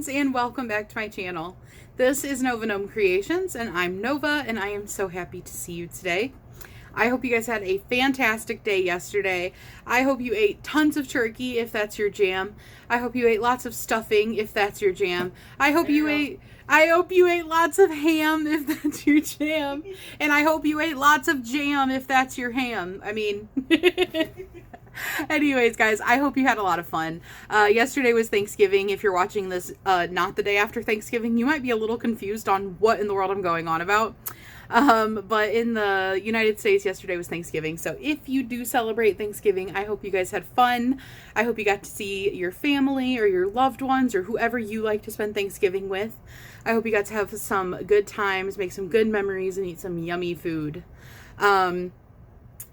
friends, and welcome back to my channel. This is Nova Gnome Creations, and I'm Nova, and I am so happy to see you today. I hope you guys had a fantastic day yesterday. I hope you ate tons of turkey if that's your jam. I hope you ate lots of stuffing if that's your jam. I hope you ate lots of ham if that's your jam. And I hope you ate lots of jam if that's your ham. I mean, anyways, guys, I hope you had a lot of fun. Yesterday was Thanksgiving. If you're watching this not the day after Thanksgiving, you might be a little confused on what in the world I'm going on about. But in the United States, yesterday was Thanksgiving. So if you do celebrate Thanksgiving, I hope you guys had fun. I hope you got to see your family or your loved ones or whoever you like to spend Thanksgiving with. I hope you got to have some good times, make some good memories, and eat some yummy food.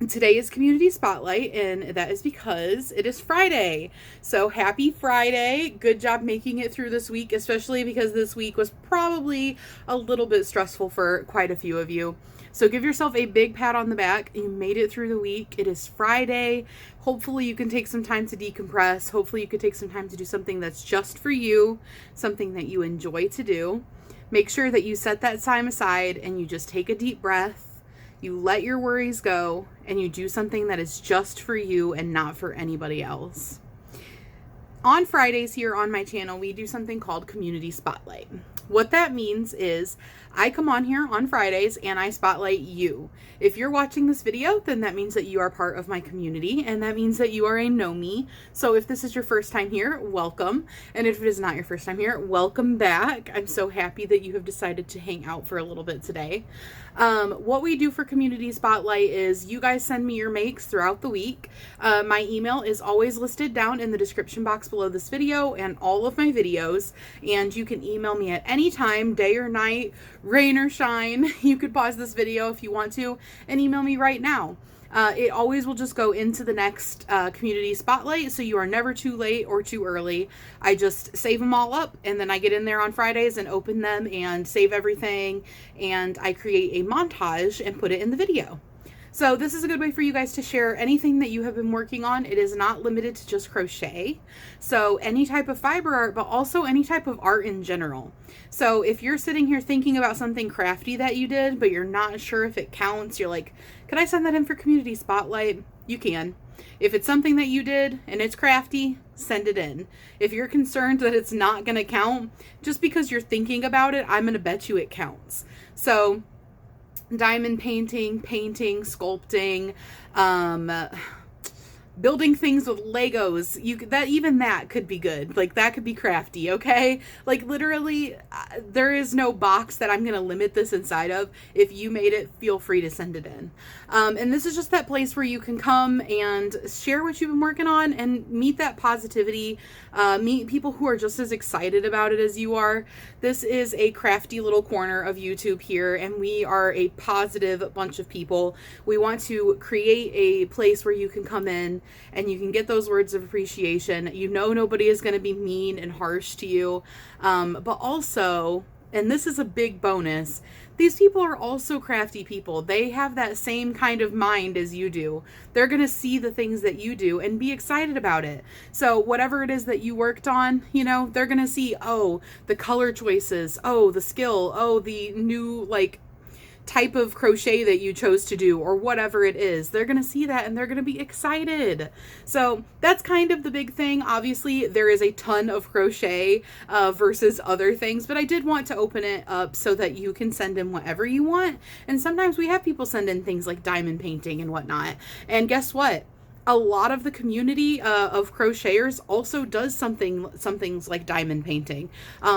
Today is Community Spotlight, and that is because it is Friday. So happy Friday. Good job making it through this week, especially because this week was probably a little bit stressful for quite a few of you. So give yourself a big pat on the back. You made it through the week. It is Friday. Hopefully you can take some time to decompress. Hopefully you could take some time to do something that's just for you, something that you enjoy to do. Make sure that you set that time aside and you just take a deep breath. You let your worries go, and you do something that is just for you and not for anybody else. On Fridays here on my channel, we do something called Community Spotlight. What that means is I come on here on Fridays and I spotlight you. If you're watching this video, then that means that you are part of my community, and that means that you are a Gnomie. So if this is your first time here, welcome. And if it is not your first time here, welcome back. I'm so happy that you have decided to hang out for a little bit today. What we do for Community Spotlight is you guys send me your makes throughout the week. My email is always listed down in the description box below this video and all of my videos, and you can email me at any time, day or night, rain or shine. You could pause this video if you want to and email me right now. It always will just go into the next Community Spotlight, so you are never too late or too early. I just save them all up, and then I get in there on Fridays and open them and save everything, and I create a montage and put it in the video. So this is a good way for you guys to share anything that you have been working on. It is not limited to just crochet. So any type of fiber art, but also any type of art in general. So if you're sitting here thinking about something crafty that you did, but you're not sure if it counts, you're like, could I send that in for Community Spotlight? You can. If it's something that you did and it's crafty, send it in. If you're concerned that it's not going to count, just because you're thinking about it, I'm going to bet you it counts. So diamond painting, sculpting, building things with Legos, even that could be good. Like, that could be crafty, okay? Like, literally, there is no box that I'm gonna limit this inside of. If you made it, feel free to send it in. And this is just that place where you can come and share what you've been working on and meet that positivity, meet people who are just as excited about it as you are. This is a crafty little corner of YouTube here, and we are a positive bunch of people. We want to create a place where you can come in and you can get those words of appreciation. You know nobody is going to be mean and harsh to you. But also, and this is a big bonus, these people are also crafty people. They have that same kind of mind as you do. They're going to see the things that you do and be excited about it. So whatever it is that you worked on, you know, they're going to see, oh, the color choices, oh, the skill, oh, the new, like, type of crochet that you chose to do, or whatever it is. They're going to see that and they're going to be excited. So that's kind of the big thing. Obviously, there is a ton of crochet versus other things, but I did want to open it up so that you can send in whatever you want. And sometimes we have people send in things like diamond painting and whatnot. And guess what? A lot of the community of crocheters also does some things like diamond painting.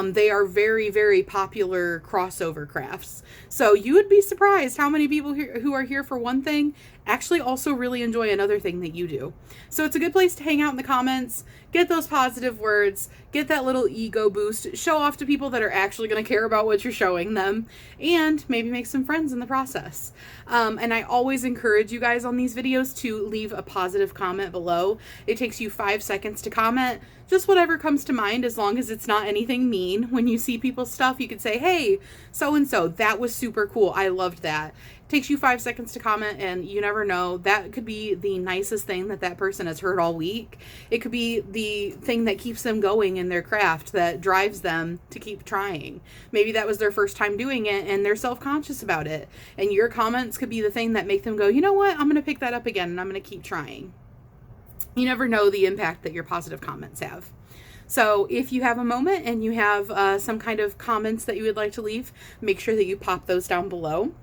They are very, very popular crossover crafts. So you would be surprised how many people here who are here for one thing actually also really enjoy another thing that you do. So it's a good place to hang out in the comments, get those positive words, get that little ego boost, show off to people that are actually going to care about what you're showing them, and maybe make some friends in the process. And I always encourage you guys on these videos to leave a positive comment below. It takes you 5 seconds to comment. just whatever comes to mind, as long as it's not anything mean. When you see people's stuff, you could say, hey, so-and-so, that was super cool. I loved that. It takes you 5 seconds to comment, and you never know. That could be the nicest thing that person has heard all week. It could be the thing that keeps them going in their craft, that drives them to keep trying. Maybe that was their first time doing it, and they're self-conscious about it. And your comments could be the thing that make them go, you know what, I'm going to pick that up again, and I'm going to keep trying. You never know the impact that your positive comments have. So if you have a moment and you have some kind of comments that you would like to leave, make sure that you pop those down below.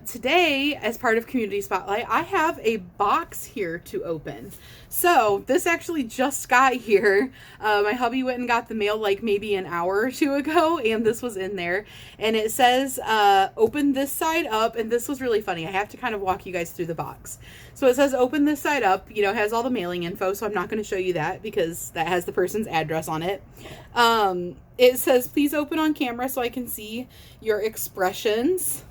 Today, as part of Community Spotlight, I have a box here to open. So this actually just got here. My hubby went and got the mail like maybe an hour or two ago, and this was in there. And it says, open this side up. And this was really funny. I have to kind of walk you guys through the box. So it says, open this side up. You know, it has all the mailing info, so I'm not going to show you that because that has the person's address on it. It says, please open on camera so I can see your expressions.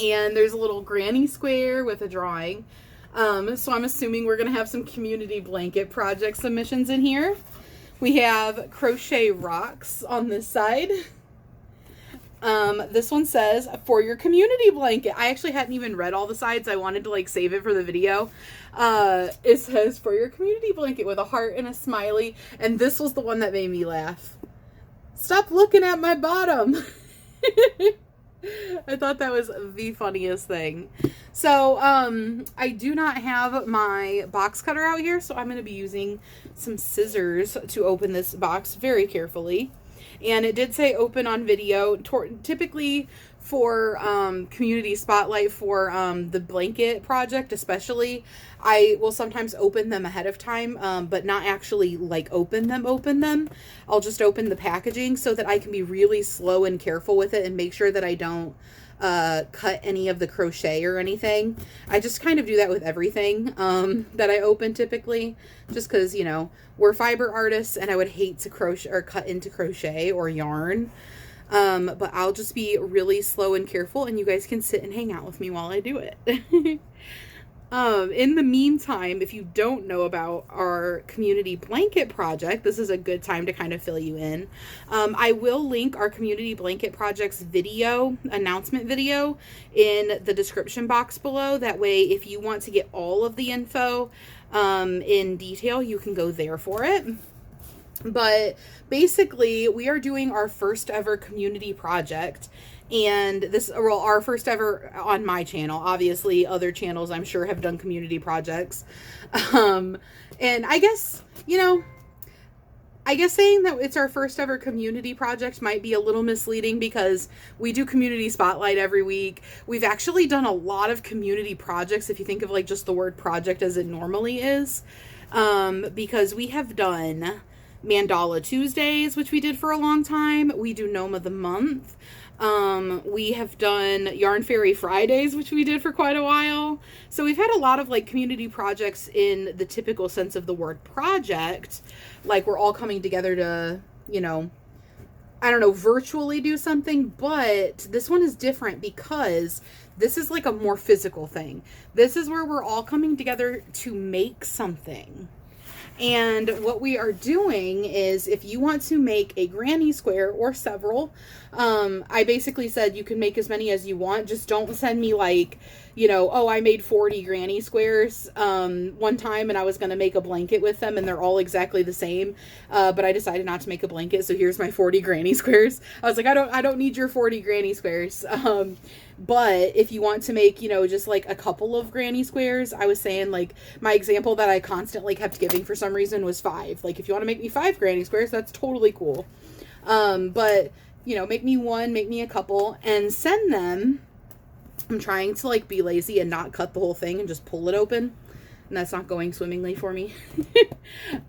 And there's a little granny square with a drawing. So I'm assuming we're going to have some community blanket project submissions in here. We have crochet rocks on this side. This one says, for your community blanket. I actually hadn't even read all the sides. I wanted to like save it for the video. It says, for your community blanket, with a heart and a smiley. And this was the one that made me laugh. Stop looking at my bottom. I thought that was the funniest thing. So, I do not have my box cutter out here, so I'm going to be using some scissors to open this box very carefully. And it did say open on video. Typically for Community Spotlight, for the blanket project especially, I will sometimes open them ahead of time, but not actually like open them. I'll just open the packaging so that I can be really slow and careful with it and make sure that I don't cut any of the crochet or anything. I just kind of do that with everything that I open typically, just because, you know, we're fiber artists and I would hate to crochet or cut into crochet or yarn. But I'll just be really slow and careful, and you guys can sit and hang out with me while I do it. In the meantime, if you don't know about our community blanket project, this is a good time to kind of fill you in. I will link our community blanket project's video, announcement video, in the description box below. That way, if you want to get all of the info in detail, you can go there for it. But basically, we are doing our first ever community project. And this, well, our first ever on my channel. Obviously, other channels I'm sure have done community projects. And I guess, you know, saying that it's our first ever community project might be a little misleading because we do Community Spotlight every week. We've actually done a lot of community projects, if you think of like just the word project as it normally is. Because we have done Mandala Tuesdays, which we did for a long time. We do Gnome of the Month. We have done Yarn Fairy Fridays, which we did for quite a while. So we've had a lot of like community projects in the typical sense of the word project. Like we're all coming together to, you know, I don't know, virtually do something. But this one is different because this is like a more physical thing. This is where we're all coming together to make something. And what we are doing is, if you want to make a granny square or several, I basically said you can make as many as you want. Just don't send me like, you know, oh, I made 40 granny squares one time and I was going to make a blanket with them and they're all exactly the same. But I decided not to make a blanket. So here's my 40 granny squares. I was like, I don't need your 40 granny squares. But if you want to make, you know, just like a couple of granny squares, I was saying like my example that I constantly kept giving for some reason was 5. Like if you want to make me 5 granny squares, that's totally cool. But, you know, make me one, make me a couple and send them. I'm trying to like be lazy and not cut the whole thing and just pull it open. And that's not going swimmingly for me.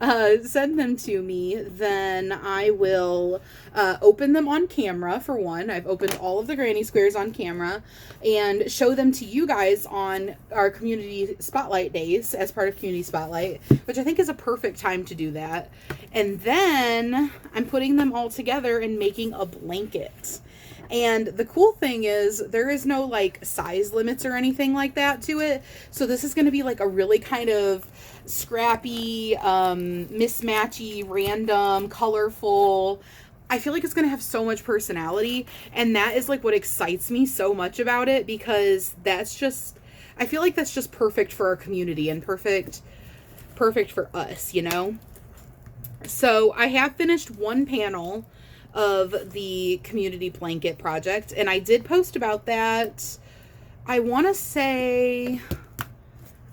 Send them to me, then I will open them on camera for one. I've opened all of the granny squares on camera and show them to you guys on our Community Spotlight days as part of Community Spotlight, which I think is a perfect time to do that. And then I'm putting them all together and making a blanket. And the cool thing is there is no like size limits or anything like that to it. So this is going to be like a really kind of scrappy, mismatchy, random, colorful. I feel like it's going to have so much personality, and that is like what excites me so much about it, because I feel like that's just perfect for our community and perfect for us, you know? So I have finished one panel of the community blanket project, and I did post about that. I want to say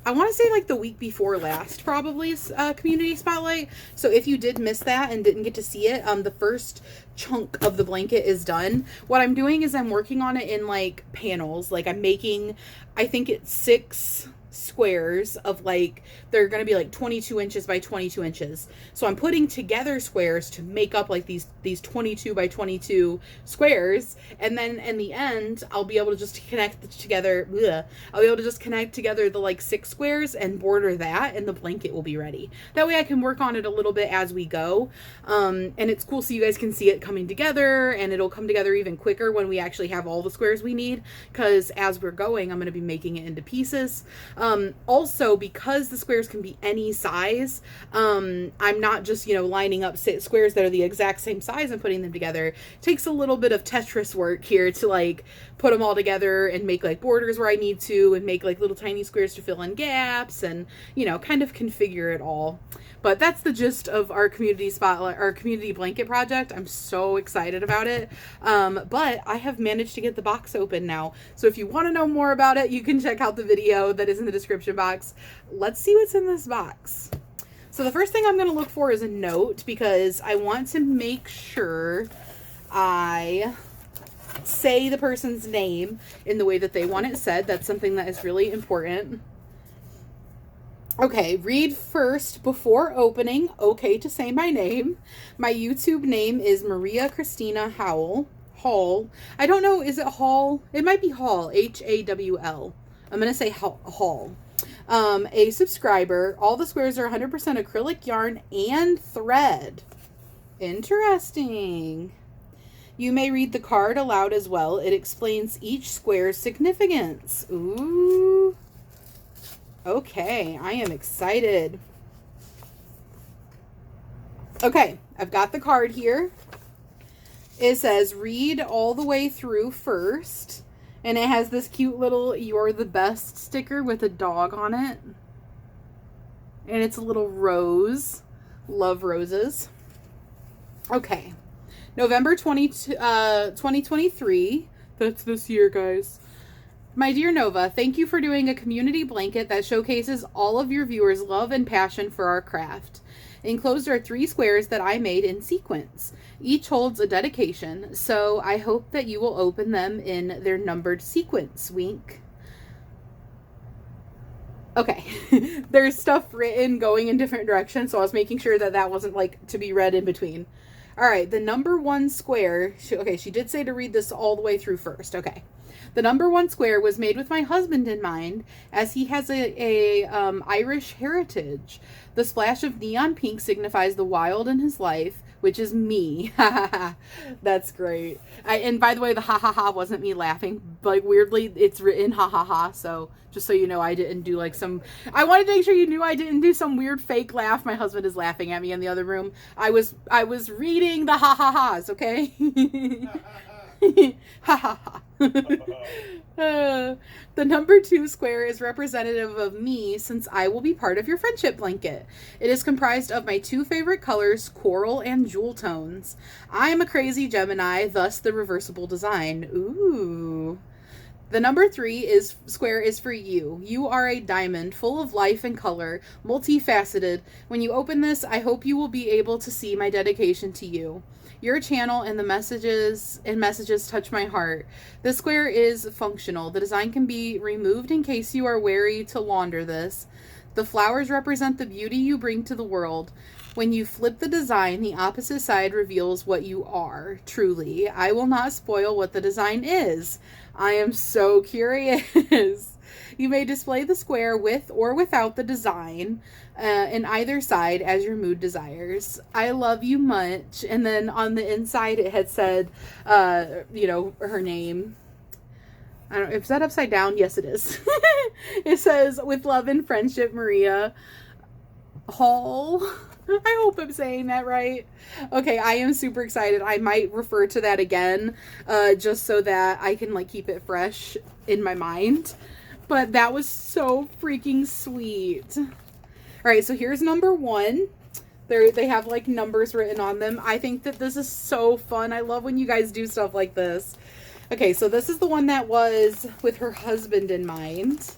like the week before last, probably, community spotlight. So if you did miss that and didn't get to see it, the first chunk of the blanket is done. What I'm doing is I'm working on it in like panels. Like I'm making, I think it's 6 squares of like, they're going to be like 22 inches by 22 inches. So I'm putting together squares to make up like these 22 by 22 squares. And then in the end, I'll be able to just connect together. I'll be able to just connect together the like 6 squares and border that, and the blanket will be ready. That way I can work on it a little bit as we go. And it's cool so you guys can see it coming together, and it'll come together even quicker when we actually have all the squares we need, because as we're going, I'm going to be making it into pieces. Also, because the squares can be any size, I'm not just, lining up squares that are the exact same size and putting them together. It takes a little bit of Tetris work here to like put them all together and make like borders where I need to, and make like little tiny squares to fill in gaps, and, kind of configure it all. But that's the gist of our community spotlight, our community blanket project. I'm so excited about it. But I have managed to get the box open now. So if you want to know more about it, you can check out the video that is in the description box. Let's see what's in this box. So the first thing I'm going to look for is a note, because I want to make sure I say the person's name in the way that they want it said. That's something that is really important. Okay, read first before opening. Okay to say my name. My YouTube name is Maria Christina Howell. Hall. I don't know, is it Hall? It might be Hall. Hawl. I'm going to say Hall. A subscriber. All the squares are 100% acrylic yarn and thread. Interesting. You may read the card aloud as well. It explains each square's significance. Ooh. Okay, I am excited. Okay, I've got the card here. It says read all the way through first. And it has this cute little "You're the Best" sticker with a dog on it. And it's a little rose. Love roses. Okay. November 2023. That's this year, guys. My dear Nova, thank you for doing a community blanket that showcases all of your viewers' love and passion for our craft. Enclosed are 3 squares that I made in sequence. Each holds a dedication, so I hope that you will open them in their numbered sequence. Wink. Okay, there's stuff written going in different directions, so I was making sure that wasn't like to be read in between. All right, the number 1 square, she did say to read this all the way through first. Okay. The number 1 square was made with my husband in mind, as he has a Irish heritage. The splash of neon pink signifies the wild in his life, which is me. That's great. And by the way, the ha ha ha wasn't me laughing. Like, weirdly, it's written ha ha ha, so just so you know, I didn't do like I wanted to make sure you knew I didn't do some weird fake laugh. My husband is laughing at me in the other room. I was reading the ha ha ha's, okay? Ha ha ha. The number 2 square is representative of me, since I will be part of your friendship blanket. It is comprised of my 2 favorite colors, coral and jewel tones. I am a crazy Gemini, thus the reversible design. Ooh. The number 3 square is for you. You are a diamond, full of life and color, multifaceted. When you open this, I hope you will be able to see my dedication to you. Your channel and the messages touch my heart. This square is functional. The design can be removed in case you are wary to launder this. The flowers represent the beauty you bring to the world. When you flip the design, the opposite side reveals what you are. Truly, I will not spoil what the design is. I am so curious. You may display the square with or without the design in either side as your mood desires. I love you much. And then on the inside, it had said, her name. I don't know, is that upside down? Yes, it is. It says, with love and friendship, Maria Hall. I hope I'm saying that right. Okay, I am super excited. I might refer to that again, just so that I can like keep it fresh in my mind. But that was so freaking sweet. All right, so here's number 1. They have like numbers written on them. I think that this is so fun. I love when you guys do stuff like this. Okay, so this is the one that was with her husband in mind.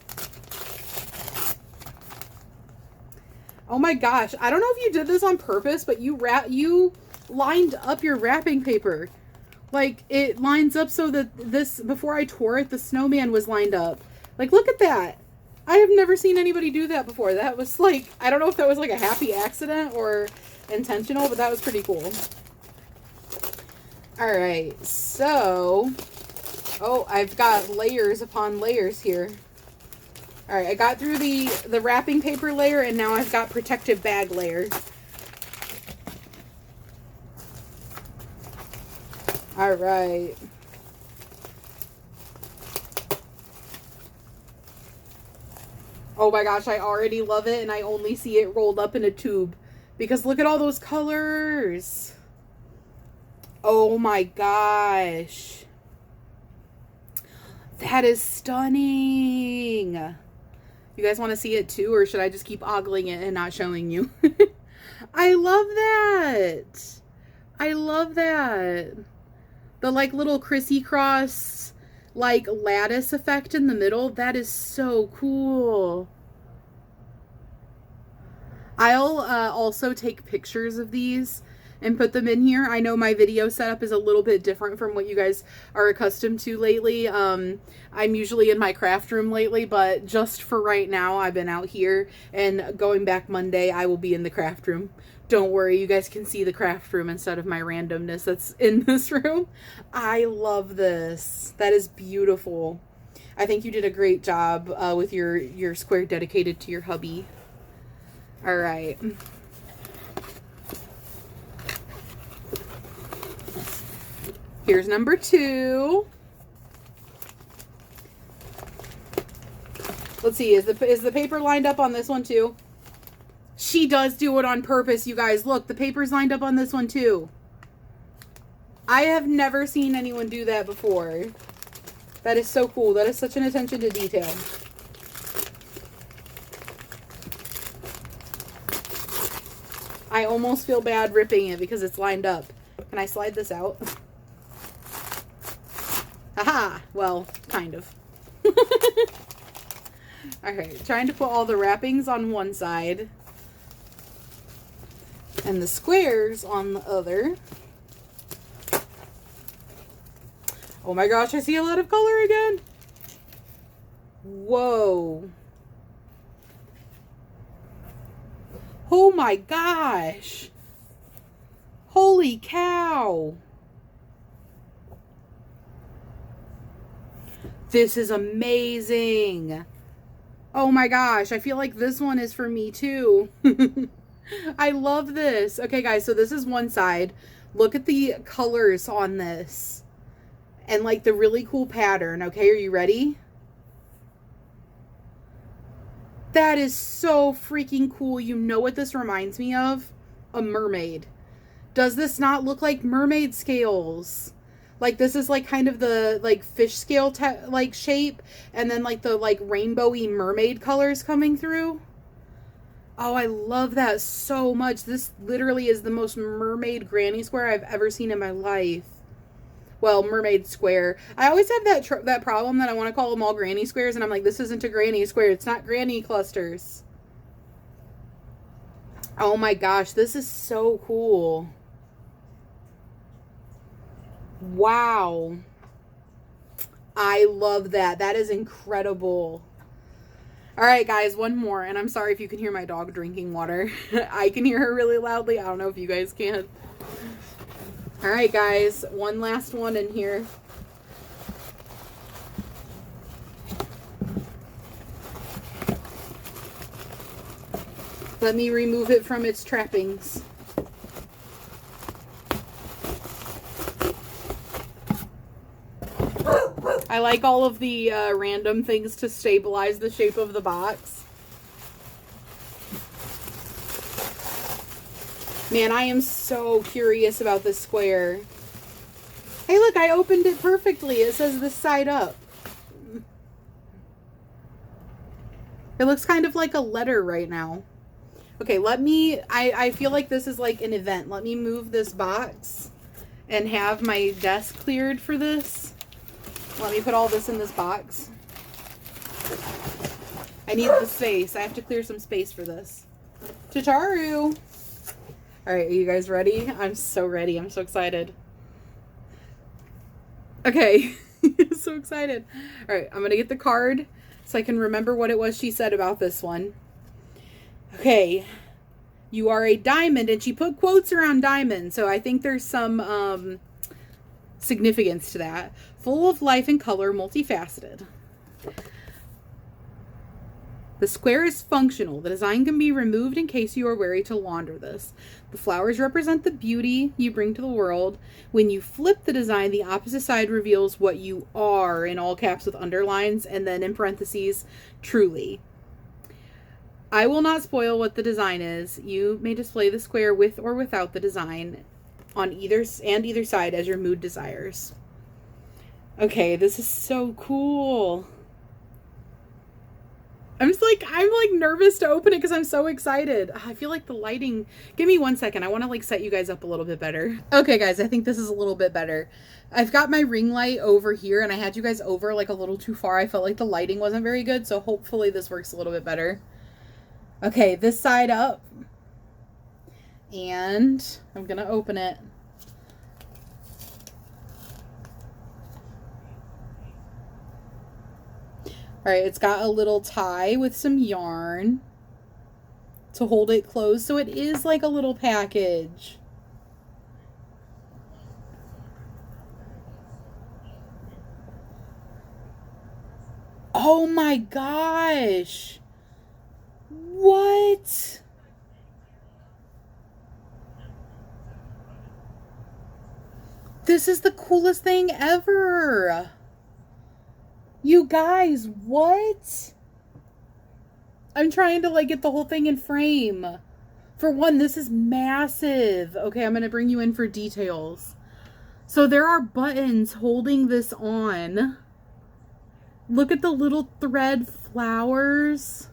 Oh my gosh, I don't know if you did this on purpose, but you lined up your wrapping paper. Like, it lines up so that this, before I tore it, the snowman was lined up. Like, look at that. I have never seen anybody do that before. That was like, I don't know if that was like a happy accident or intentional, but that was pretty cool. All right, so, oh, I've got layers upon layers here. All right, I got through the wrapping paper layer, and now I've got protective bag layer. All right. Oh my gosh, I already love it, and I only see it rolled up in a tube. Because look at all those colors. Oh my gosh. That is stunning. You guys want to see it too, or should I just keep ogling it and not showing you? I love that. I love that. The like little crissy-cross like lattice effect in the middle, that is so cool. I'll also take pictures of these and put them in here. I know my video setup is a little bit different from what you guys are accustomed to lately. I'm usually in my craft room lately, but just for right now, I've been out here, and going back Monday, I will be in the craft room. Don't worry, you guys can see the craft room instead of my randomness that's in this room. I love this. That is beautiful. I think you did a great job with your square dedicated to your hubby. All right. Here's number 2. Let's see, is the paper lined up on this one too? She does do it on purpose, you guys. Look, the paper's lined up on this one too. I have never seen anyone do that before. That is so cool. That is such an attention to detail. I almost feel bad ripping it because it's lined up. Can I slide this out? Haha! Well, kind of. Alright, trying to put all the wrappings on one side and the squares on the other. Oh my gosh, I see a lot of color again. Whoa. Oh my gosh. Holy cow. This is amazing. Oh my gosh, I feel like this one is for me too. I love this. Okay guys, so this is one side. Look at the colors on this. And like the really cool pattern. Okay, are you ready? That is so freaking cool. You know what this reminds me of? A mermaid. Does this not look like mermaid scales? Like this is like kind of the like fish scale like shape, and then like the like rainbowy mermaid colors coming through. Oh, I love that so much. This literally is the most mermaid granny square I've ever seen in my life. Well, mermaid square. I always have that problem that I want to call them all granny squares, and I'm like, this isn't a granny square. It's not granny clusters. Oh my gosh, this is so cool. Wow. I love that. That is incredible. All right, guys, one more. And I'm sorry if you can hear my dog drinking water. I can hear her really loudly. I don't know if you guys can. All right, guys, one last one in here. Let me remove it from its trappings. I like all of the random things to stabilize the shape of the box. Man, I am so curious about this square. Hey, look, I opened it perfectly. It says this side up. It looks kind of like a letter right now. Okay, I feel like this is like an event. Let me move this box and have my desk cleared for this. Let me put all this in this box. I need the space. I have to clear some space for this. Tataru! Alright, are you guys ready? I'm so ready. I'm so excited. Okay. So excited. Alright, I'm gonna get the card so I can remember what it was she said about this one. Okay. You are a diamond, and she put quotes around diamond, so I think there's some significance to that. Full of life and color, multifaceted. The square is functional. The design can be removed in case you are wary to launder this. The flowers represent the beauty you bring to the world. When you flip the design, the opposite side reveals what you are, in all caps with underlines, and then in parentheses, truly. I will not spoil what the design is. You may display the square with or without the design on either side as your mood desires. Okay, this is so cool. I'm like nervous to open it because I'm so excited. I feel like the lighting, give me 1 second. I want to like set you guys up a little bit better. Okay, guys, I think this is a little bit better. I've got my ring light over here and I had you guys over like a little too far. I felt like the lighting wasn't very good, so hopefully this works a little bit better. Okay, this side up. And I'm gonna open it. All right, it's got a little tie with some yarn to hold it closed. So it is like a little package. Oh my gosh. What? This is the coolest thing ever. You guys, what? I'm trying to like get the whole thing in frame. For one, this is massive. Okay, I'm going to bring you in for details. So there are buttons holding this on. Look at the little thread flowers.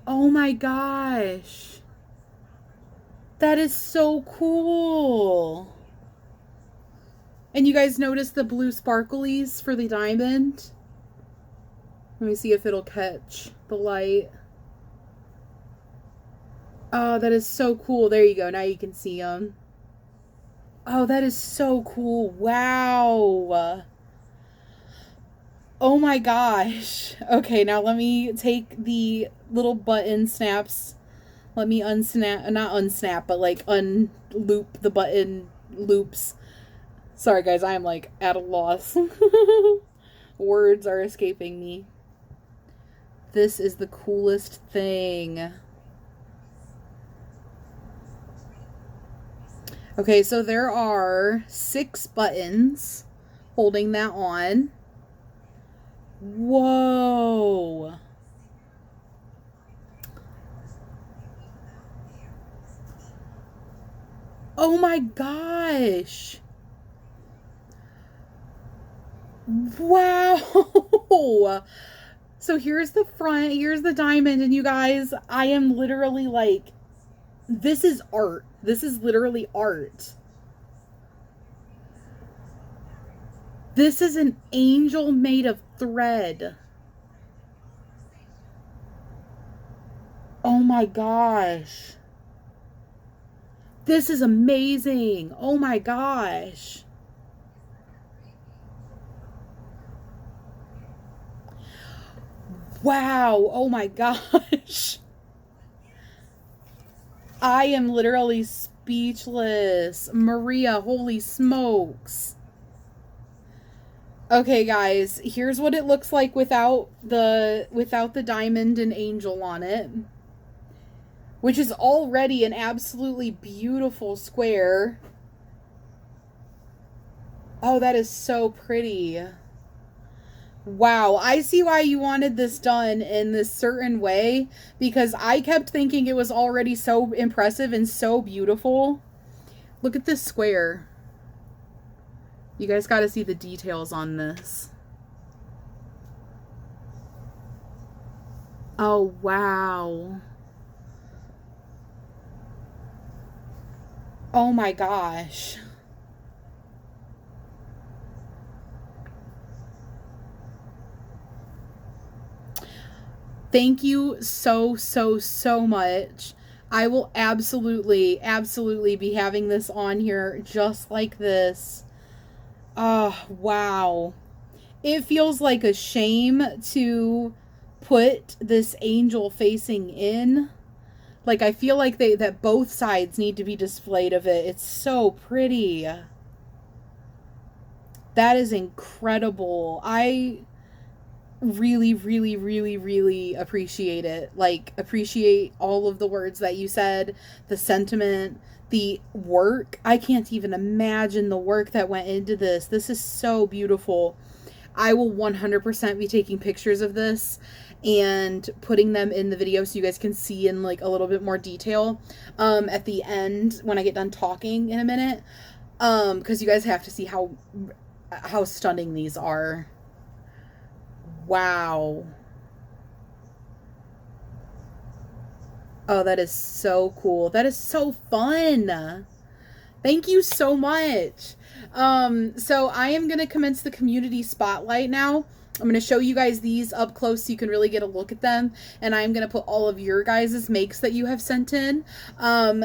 Oh my gosh. That is so cool. And you guys notice the blue sparklies for the diamond? Let me see if it'll catch the light. Oh, that is so cool. There you go. Now you can see them. Oh, that is so cool. Wow. Oh my gosh. Okay, now let me take the little button snaps. Let me unsnap, not unsnap, but like unloop the button loops. Sorry guys, I am like at a loss. Words are escaping me. This is the coolest thing. Okay, so there are 6 buttons holding that on. Whoa. Oh my gosh. Wow. So here's the front, here's the diamond, and you guys, I am literally like, this is art. This is literally art. This is an angel made of thread. Oh my gosh. This is amazing. Oh my gosh. Wow. Oh my gosh. I am literally speechless. Maria, holy smokes. Okay, guys, here's what it looks like without the diamond and angel on it, which is already an absolutely beautiful square. Oh, that is so pretty. Wow, I see why you wanted this done in this certain way, because I kept thinking it was already so impressive and so beautiful. Look at this square. You guys got to see the details on this. Oh, wow. Oh my gosh. Thank you so, so, so much. I will absolutely, absolutely be having this on here just like this. Oh, wow. It feels like a shame to put this angel facing in. Like, I feel like that both sides need to be displayed of it. It's so pretty. That is incredible. I really, really, really, really appreciate it. Like, appreciate all of the words that you said, the sentiment, the work. I can't even imagine the work that went into this. This is so beautiful. I will 100% be taking pictures of this and putting them in the video so you guys can see in like a little bit more detail at the end when I get done talking in a minute, because you guys have to see how stunning these are. Wow. Oh, that is so cool. That is so fun. Thank you so much. So I am going to commence the community spotlight now. I'm going to show you guys these up close so you can really get a look at them. And I'm going to put all of your guys' makes that you have sent in.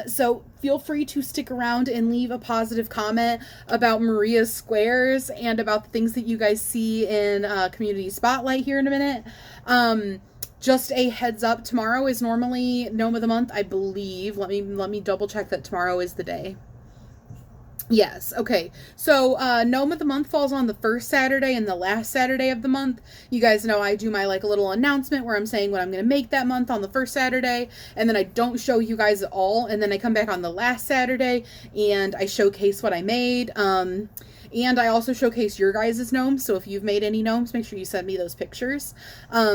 So feel free to stick around and leave a positive comment about Maria's squares and about the things that you guys see in community spotlight here in a minute. Just a heads up, tomorrow is normally Gnome of the Month, I believe. Let me double check that tomorrow is the day. Yes, okay. So, Gnome of the Month falls on the first Saturday and the last Saturday of the month. You guys know I do my, like, a little announcement where I'm saying what I'm going to make that month on the first Saturday, and then I don't show you guys at all, and then I come back on the last Saturday, and I showcase what I made, and I also showcase your guys' gnomes, so if you've made any gnomes, make sure you send me those pictures.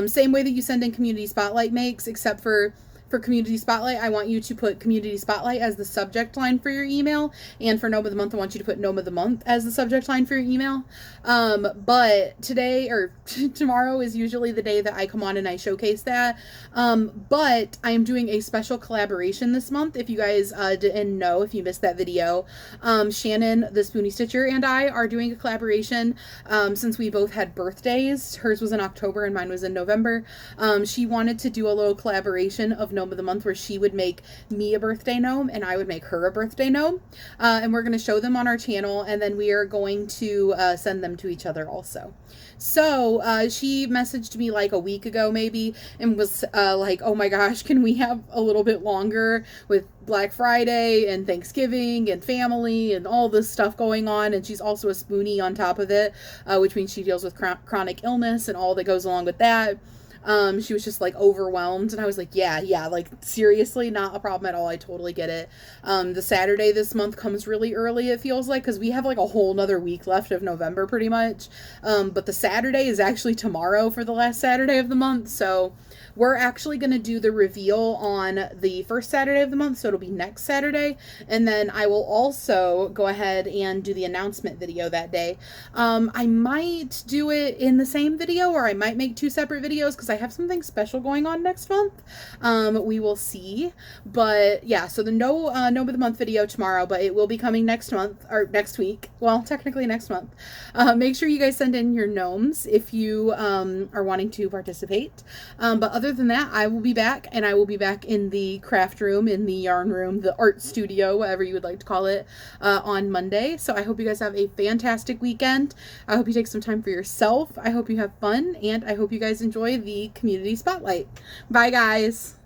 Same way that you send in Community Spotlight makes, except for Community Spotlight, I want you to put Community Spotlight as the subject line for your email. And for Gnome of the Month, I want you to put Gnome of the Month as the subject line for your email. But today, or tomorrow, is usually the day that I come on and I showcase that. But I am doing a special collaboration this month. If you guys didn't know, if you missed that video, Shannon, the Spoonie Stitcher, and I are doing a collaboration since we both had birthdays. Hers was in October and mine was in November. She wanted to do a little collaboration of Gnome of the Month where she would make me a birthday gnome and I would make her a birthday gnome, and we're going to show them on our channel, and then we are going to send them to each other also. So she messaged me like a week ago maybe and was like, oh my gosh, can we have a little bit longer with Black Friday and Thanksgiving and family and all this stuff going on. And she's also a spoonie on top of it, which means she deals with chronic illness and all that goes along with that. She was just like overwhelmed, and I was like, yeah, like seriously, not a problem at all. I totally get it. The Saturday this month comes really early, it feels like, because we have like a whole nother week left of November pretty much. But the Saturday is actually tomorrow for the last Saturday of the month, so we're actually going to do the reveal on the first Saturday of the month, so it'll be next Saturday, and then I will also go ahead and do the announcement video that day. I might do it in the same video, or I might make two separate videos, because I have something special going on next month. We will see, but yeah, so the Gnome of the Month video tomorrow, but it will be coming next month, or next week, well, technically next month. Make sure you guys send in your gnomes if you are wanting to participate, but other than that, I will be back, and I will be back in the craft room, in the yarn room, the art studio, whatever you would like to call it, on Monday. So I hope you guys have a fantastic weekend. I hope you take some time for yourself. I hope you have fun, and I hope you guys enjoy the the community spotlight. Bye, guys.